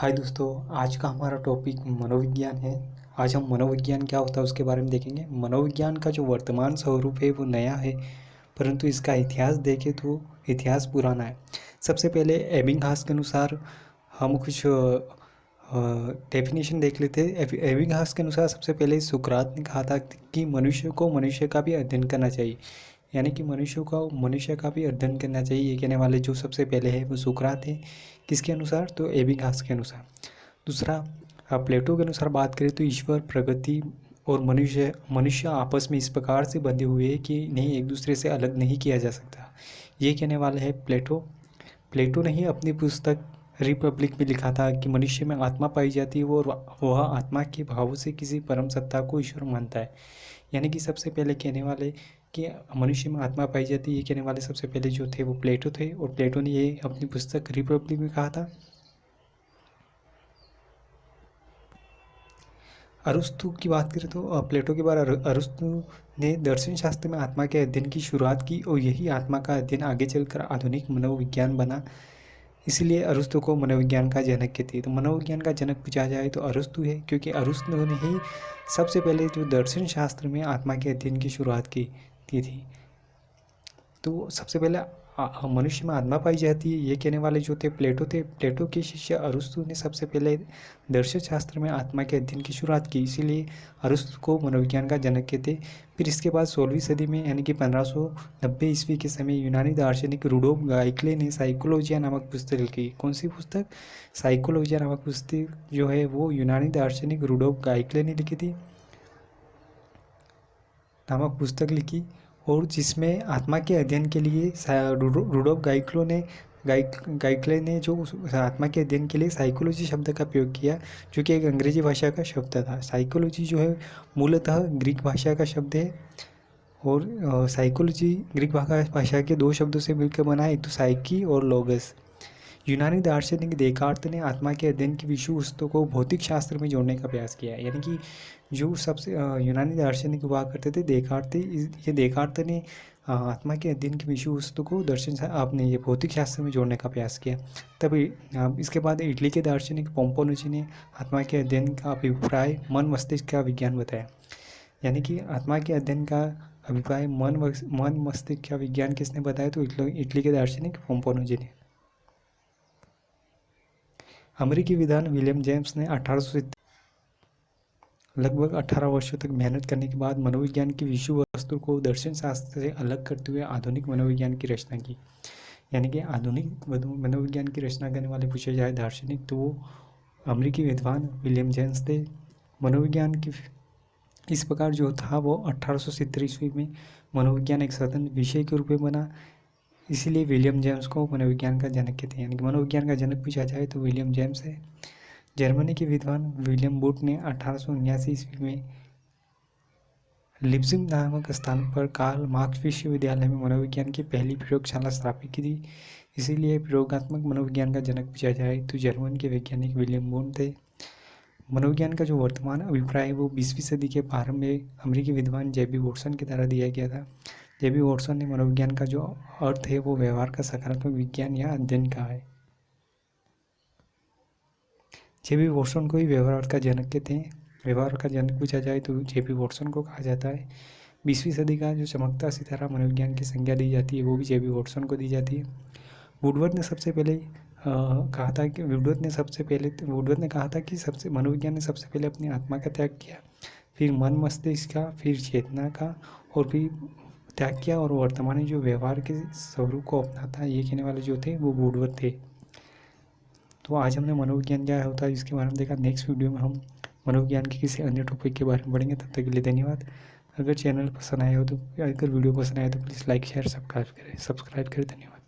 हाय दोस्तों, आज का हमारा टॉपिक मनोविज्ञान है। आज हम मनोविज्ञान क्या होता है उसके बारे में देखेंगे। मनोविज्ञान का जो वर्तमान स्वरूप है वो नया है, परंतु इसका इतिहास देखें तो इतिहास पुराना है। सबसे पहले एबिंगहास के अनुसार हम कुछ डेफिनेशन देख लेते हैं। एबिंगहास के अनुसार सबसे पहले सुकरात ने कहा था कि मनुष्य को मनुष्य का भी अध्ययन करना चाहिए, यानी कि मनुष्य को मनुष्य का भी अध्ययन करना चाहिए। ये कहने वाले जो सबसे पहले है वो सुकरात है। किसके अनुसार? तो एबिंगहास के अनुसार। दूसरा, प्लेटो के अनुसार बात करें तो ईश्वर, प्रगति और मनुष्य मनुष्य आपस में इस प्रकार से बंधे हुए हैं कि नहीं, एक दूसरे से अलग नहीं किया जा सकता। ये कहने वाले है प्लेटो। प्लेटो ने ही अपनी पुस्तक रिपब्लिक में लिखा था कि मनुष्य में आत्मा पाई जाती है और वह आत्मा के भावों से किसी परम सत्ता को ईश्वर मानता है। यानी कि सबसे पहले कहने वाले कि मनुष्य में आत्मा पाई जाती है, ये कहने वाले सबसे पहले जो थे वो प्लेटो थे, और प्लेटो ने ये अपनी पुस्तक रिपब्लिक में कहा था। अरस्तु की बात करें तो प्लेटो के बाद अरस्तु ने दर्शन शास्त्र में आत्मा के अध्ययन की शुरुआत की, और यही आत्मा का अध्ययन आगे चलकर आधुनिक मनोविज्ञान बना। इसलिए अरस्तु को मनोविज्ञान का जनक कहते हैं। तो मनोविज्ञान का जनक पूछा जाए तो अरस्तु है, क्योंकि अरस्तु ने ही सबसे पहले जो दर्शन शास्त्र में आत्मा के अध्ययन की शुरुआत की थी। तो सबसे पहले मनुष्य में आत्मा पाई जाती है, ये कहने वाले जो थे प्लेटो थे। प्लेटो के शिष्य अरस्तु ने सबसे पहले दर्शन शास्त्र में आत्मा के अध्ययन की शुरुआत की, इसीलिए अरस्तु को मनोविज्ञान का जनक कहते। फिर इसके बाद 16वीं सदी में यानी कि 1590 ईस्वी के समय यूनानी दार्शनिक रूडोल्फ गाइकले ने साइकोलॉजिया नामक पुस्तक लिखी। कौन सी पुस्तक? साइकोलॉजिया नामक पुस्तक जो है वो यूनानी दार्शनिक रूडोल्फ गाइकले ने लिखी थी, नामक पुस्तक लिखी, और जिसमें आत्मा के अध्ययन के लिए रूडोल्फ गाइकले ने जो आत्मा के अध्ययन के लिए साइकोलॉजी शब्द का प्रयोग किया, जो कि एक अंग्रेजी भाषा का शब्द था। साइकोलॉजी जो है मूलतः ग्रीक भाषा का शब्द है, और साइकोलॉजी ग्रीक भाषा के दो शब्दों से मिलकर बना है, एक तो साइकी और लोगस। यूनानी दार्शनिक देकार्त ने आत्मा के अध्ययन की विषय वस्तु को भौतिक शास्त्र में जोड़ने का प्रयास किया, यानी कि जो सबसे यूनानी दार्शनिक हुआ करते थे देकार्त, ये देकार्त ने आत्मा के अध्ययन की विषय वस्तु को दर्शन आपने ये भौतिक शास्त्र में जोड़ने का प्रयास किया। तभी इसके बाद इटली के दार्शनिक पोम्पोलोजी ने आत्मा के अध्ययन का अभिप्राय मन मस्तिष्क का विज्ञान बताया, यानी कि आत्मा के अध्ययन का अभिप्राय मन मस्तिष्क का विज्ञान किसने बताया? तो इटली के दार्शनिक पोम्पोलोजी ने। अमेरिकी विद्वान विलियम जेम्स ने 1800 लगभग 18 वर्षों तक मेहनत करने के बाद मनोविज्ञान की विषय वस्तु को दर्शन शास्त्र से अलग करते हुए आधुनिक मनोविज्ञान की रचना की। यानी कि आधुनिक मनोविज्ञान की रचना करने वाले पूछे जाए दार्शनिक तो वो अमेरिकी विद्वान विलियम जेम्स थे। मनोविज्ञान की इस प्रकार जो था वो 1870 ईस्वी में मनोविज्ञान एक स्वतंत्र विषय के रूप में बना, इसीलिए विलियम जेम्स को मनोविज्ञान का जनक कहते हैं। यानी कि मनोविज्ञान का जनक पूछा जाए तो विलियम जेम्स है। जर्मनी के विद्वान विलियम बूट ने 1879 ईस्वी में लिप्जिग नामक स्थान पर कार्ल मार्क्स विश्वविद्यालय में मनोविज्ञान की पहली प्रयोगशाला स्थापित की थी, इसीलिए प्रयोगात्मक मनोविज्ञान का जनक पूछा जाए तो जर्मन के वैज्ञानिक विलियम बूट थे। मनोविज्ञान का जो वर्तमान अभिप्राय है वो 20वीं सदी के प्रारंभ में अमेरिकी विद्वान जेबी वॉटसन के द्वारा दिया गया था। जेबी वॉटसन ने मनोविज्ञान का जो अर्थ है वो व्यवहार का सकारात्मक विज्ञान या अध्ययन का है। जेबी वॉटसन को ही व्यवहार का जनक कहते हैं। व्यवहार का जनक पूछा जाए तो जेबी वॉटसन को कहा जाता है। 20वीं सदी का जो चमकता सितारा मनोविज्ञान की संज्ञा दी जाती है वो भी जेबी वॉटसन को दी जाती है। वुडवर्ड ने सबसे पहले कहा था कि वुडवर्ड ने कहा था कि मनोविज्ञान ने सबसे पहले अपनी आत्मा का त्याग किया, फिर मन मस्तिष्क का, फिर चेतना का, और फिर त्याग किया, और वर्तमान में जो व्यवहार के स्वरूप को अपनाता है, ये कहने वाले जो थे वो वुडवर्ड थे। तो आज हमने मनोविज्ञान क्या होता है इसके बारे में देखा। नेक्स्ट वीडियो में हम मनोविज्ञान के किसी अन्य टॉपिक के बारे में पढ़ेंगे। तब तक के लिए धन्यवाद। अगर चैनल पसंद आया हो तो, अगर वीडियो पसंद आया तो प्लीज़ लाइक शेयर सब्सक्राइब करें। धन्यवाद।